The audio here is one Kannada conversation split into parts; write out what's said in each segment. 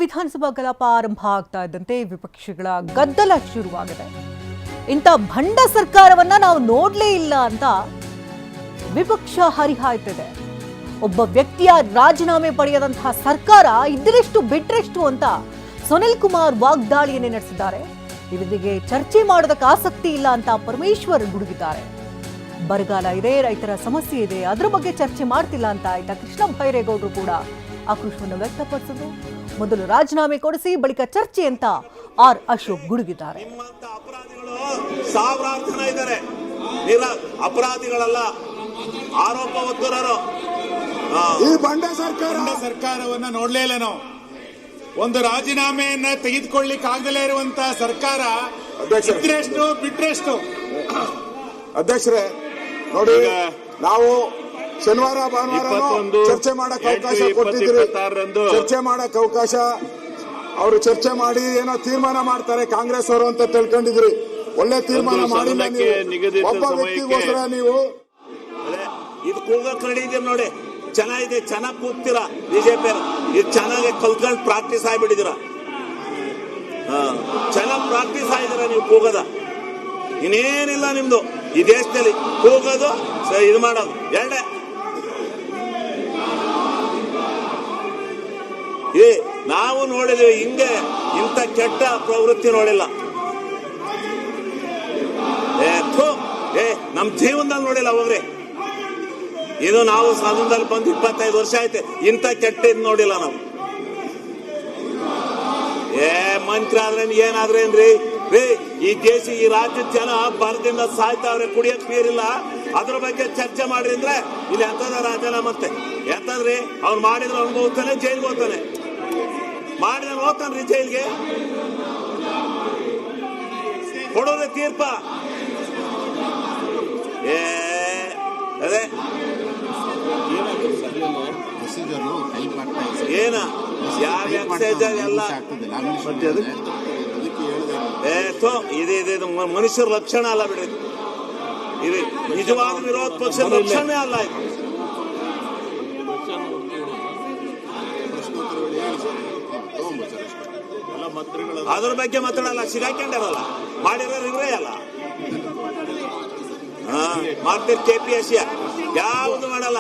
ವಿಧಾನಸಭಾ ಕಲಾಪ ಆರಂಭ ಆಗ್ತಾ ಇದ್ದಂತೆ ವಿಪಕ್ಷಗಳ ಗದ್ದಲ ಶುರುವಾಗಿದೆ. ಇಂಥ ಭಂಡ ಸರ್ಕಾರವನ್ನ ನಾವು ನೋಡ್ಲೇ ಇಲ್ಲ ಅಂತ ವಿಪಕ್ಷ ಹರಿಹಾಯ್ತಿದೆ. ಒಬ್ಬ ವ್ಯಕ್ತಿಯ ರಾಜೀನಾಮೆ ಪಡೆಯದಂತಹ ಸರ್ಕಾರ ಇದ್ದರೆಷ್ಟು ಬಿಟ್ರೆಷ್ಟು ಅಂತ ಸುನಿಲ್ ಕುಮಾರ್ ವಾಗ್ದಾಳಿಯನ್ನೇ ನಡೆಸಿದ್ದಾರೆ. ಇವರಿಗೆ ಚರ್ಚೆ ಮಾಡೋದಕ್ಕೆ ಆಸಕ್ತಿ ಇಲ್ಲ ಅಂತ ಪರಮೇಶ್ವರ್ ಗುಡುಗಿದ್ದಾರೆ. ಬರಗಾಲ ಇದೆ, ರೈತರ ಸಮಸ್ಯೆ ಇದೆ, ಅದರ ಬಗ್ಗೆ ಚರ್ಚೆ ಮಾಡ್ತಿಲ್ಲ ಅಂತ ಆಯ್ತಾ ಕೃಷ್ಣ ಬೈರೇಗೌಡರು ಕೂಡ ಆಕ್ರೋಶವನ್ನು ವ್ಯಕ್ತಪಡಿಸಿದ್ರು. ಮೊದಲು ರಾಜೀನಾಮೆ ಕೊಡಿಸಿ ಬಳಿಕ ಚರ್ಚೆ ಅಂತ ಆರ್ ಅಶೋಕ್ ಗುಡುಗಿದ್ದಾರೆ. ಸಾವಿರಾರು ಜನ ಇದ್ದಾರೆ, ಅಪರಾಧಿಗಳಲ್ಲ, ಆರೋಪ ಹೊತ್ತುರರು. ಈ ಬಂಡ ಸರ್ಕಾರವನ್ನ ನೋಡ್ಲೇ ಇಲ್ಲ ನಾವು. ಒಂದು ರಾಜೀನಾಮೆಯನ್ನ ತೆಗೆದುಕೊಳ್ಳಿಕ್ಕೆ ಆಗದಲೇ ಇರುವಂತಹ ಸರ್ಕಾರ ಇದ್ರೆಷ್ಟು ಬಿಟ್ರೆಷ್ಟು. ಅಧ್ಯಕ್ಷರೇ ನೋಡಿ, ನಾವು ಶನಿವಾರ ಭಾನುವಾರ ಚರ್ಚೆ ಮಾಡಕ್ ಅವಕಾಶ ಕೊಟ್ಟಿದ್ರಿ. ಚರ್ಚೆ ಮಾಡಕ್ ಅವಕಾಶ, ಅವರು ಚರ್ಚೆ ಮಾಡಿ ಏನೋ ತೀರ್ಮಾನ ಮಾಡ್ತಾರೆ ಕಾಂಗ್ರೆಸ್ ಅವರು ಅಂತ ತಿಳ್ಕೊಂಡಿದ್ರಿ. ಒಳ್ಳೆ ತೀರ್ಮಾನ ಮಾಡಿಲ್ಲ ನೀವು. ಒಬ್ಬ ವ್ಯಕ್ತಿಗೋಸ್ಕರ ನೀವು ಇದು ಕೂಗಕ್ ರೆಡಿ ಇದೀರಿ ನೋಡಿ. ಚೆನ್ನಾಗಿದೆ, ಚೆನ್ನಾಗಿ ಕೂಗ್ತೀರಾ ಬಿಜೆಪಿ. ಇದು ಚೆನ್ನಾಗಿ ಕಲ್ತ್ಕೊಂಡು ಪ್ರಾಕ್ಟೀಸ್ ಆಗಿಬಿಟ್ಟಿದ್ದೀರ. ಚೆನ್ನಾಗಿ ಪ್ರಾಕ್ಟೀಸ್ ಆಗಿದ್ದೀರ ನೀವು ಕೂಗದ. ಇನ್ನೇನಿಲ್ಲ ನಿಮ್ದು ಈ ದೇಶದಲ್ಲಿ, ಕೂಗೋದು ಇದು ಮಾಡೋದು ಎರಡೇ. ನಾವು ನೋಡಿದ್ವಿ ಹಿಂಗೆ, ಇಂಥ ಕೆಟ್ಟ ಪ್ರವೃತ್ತಿ ನೋಡಿಲ್ಲ. ನಮ್ ಜೀವನದಲ್ಲಿ ನೋಡಿಲ್ಲ ಹೋಗ್ರಿ. ಇದು ನಾವು ಸದನದಲ್ಲಿ ಬಂದು 25 ವರ್ಷ ಆಯ್ತು, ಇಂಥ ಕೆಟ್ಟ ಇದು ನೋಡಿಲ್ಲ ನಾವು. ಮಂತ್ರಿ ಆದ್ರೇನ್ ಏನಾದ್ರೇನ್ರಿ ರೀ, ಈ ದೇಶ ಈ ರಾಜ್ಯದ ಜನ ಬರದಿಂದ ಸಾಯ್ತಾವ್ರೆ, ಕುಡಿಯಕ್ ನೀರಿಲ್ಲ. ಅದ್ರ ಬಗ್ಗೆ ಚರ್ಚೆ ಮಾಡ್ರಿ ಅಂದ್ರೆ ಇಲ್ಲಿ ಎಂತದ ರಾಜೀನಾಮೆ ಮತ್ತೆ ಎಂತದ್ರಿ? ಅವ್ನು ಮಾಡಿದ್ರೆ ಅನುಭವಿಸ್ತಾನೆ, ಜೈಲ್ಗೆ ಹೋಗ್ತಾನೆ. ಮಾಡಿದ್ರೆ ಹೋಗ್ತಾನ್ರಿ ಜೈಲ್ಗೆ. ಕೊಡೋದೇ ತೀರ್ಪ. ಅದೇ ಏನ ಯಾವ ಎಕ್ಸೈಜ್ ಎಲ್ಲ ಇದು ಮನುಷ್ಯರ ಲಕ್ಷಣ ಅಲ್ಲ ಬಿಡ್ರಿ. ಇದು ನಿಜವಾದ ವಿರೋಧ ಪಕ್ಷದ ಲಕ್ಷಣ ಅಲ್ಲ. ಅದ್ರ ಬಗ್ಗೆ ಮಾತಾಡಲ್ಲ, ಸಿಗಾಕೊಂಡಾರಲ್ಲ, ಮಾಡಿರೋರು ಇವರೇ ಅಲ್ಲ. ಮಾಡ್ತೀರಿ KPSC ಯಾವುದು ಮಾಡಲ್ಲ.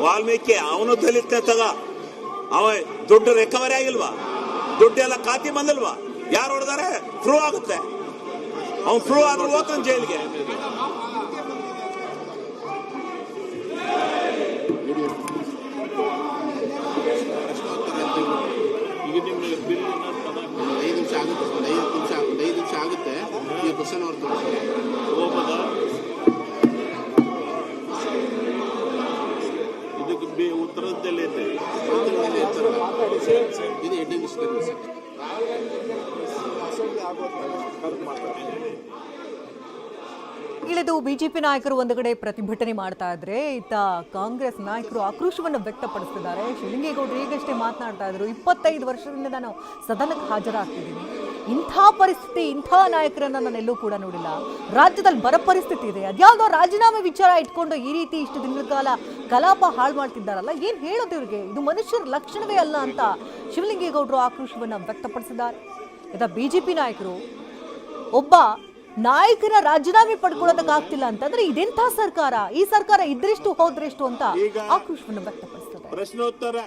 ವಾಲ್ಮೀಕಿ ಅವನು ದಲಿತ ತಗ, ಅವ ದುಡ್ಡು ರಿಕವರಿ ಆಗಿಲ್ವಾ? ದುಡ್ಡೆಲ್ಲ ಖಾತೆ ಬಂದಿಲ್ವಾ? ಯಾರು ಹೊಡೆದಾರೆ? ಪ್ರೂವ್ ಆಗುತ್ತೆ. ಅವನು ಪ್ರೂವ್ ಆದ್ರೂ ಹೋಗ್ತಾನೆ ಜೈಲಿಗೆ. ಇದಕ್ಕೆ ಉತ್ತರದಲ್ಲಿ ಇಳಿದು ಬಿಜೆಪಿ ನಾಯಕರು ಒಂದು ಕಡೆ ಪ್ರತಿಭಟನೆ ಮಾಡ್ತಾ ಇದ್ರೆ, ಇತ್ತ ಕಾಂಗ್ರೆಸ್ ನಾಯಕರು ಆಕ್ರೋಶವನ್ನು ವ್ಯಕ್ತಪಡಿಸ್ತಿದ್ದಾರೆ. ಶಿವಲಿಂಗೇಗೌಡರು ಈಗಷ್ಟೇ ಮಾತನಾಡ್ತಾ ಇದ್ರು, 25 ವರ್ಷದಿಂದ ನಾನು ಸದನಕ್ಕೆ ಹಾಜರಾಗ್ತಿದ್ದೀನಿ, ಇಂಥ ಪರಿಸ್ಥಿತಿ, ಇಂಥ ನಾಯಕರನ್ನ ನಾನೆಲ್ಲೂ ಕೂಡ ನೋಡಿಲ್ಲ. ರಾಜ್ಯದಲ್ಲಿ ಬರ ಪರಿಸ್ಥಿತಿ ಇದೆ, ಅದ್ಯಾವುದೋ ರಾಜೀನಾಮೆ ವಿಚಾರ ಇಟ್ಕೊಂಡು ಈ ರೀತಿ ಇಷ್ಟು ದಿನಗಳ ಕಾಲ ಕಲಾಪ ಹಾಳು ಮಾಡ್ತಿದ್ದಾರಲ್ಲ, ಏನ್ ಹೇಳೋದು ಇವ್ರಿಗೆ? ಇದು ಮನುಷ್ಯರ ಲಕ್ಷಣವೇ ಅಲ್ಲ ಅಂತ ಶಿವಲಿಂಗೇಗೌಡರು ಆಕ್ರೋಶವನ್ನು ವ್ಯಕ್ತಪಡಿಸಿದ್ದಾರೆ. ಇತ್ತ ಬಿಜೆಪಿ ನಾಯಕರು ಒಬ್ಬ ನಾಯಕರ ರಾಜೀನಾಮೆ ಪಡ್ಕೊಳ್ಳೋದಕ್ಕಾಗ್ತಿಲ್ಲ ಅಂತಂದ್ರೆ ಇದೆಂಥ ಸರ್ಕಾರ? ಈ ಸರ್ಕಾರ ಇದ್ರೆಷ್ಟು ಹೋದ್ರೆಷ್ಟು ಅಂತ ಆಕ್ರೋಶವನ್ನು ವ್ಯಕ್ತಪಡಿಸ್ತಾರೆ. ಪ್ರಶ್ನೋತ್ತರ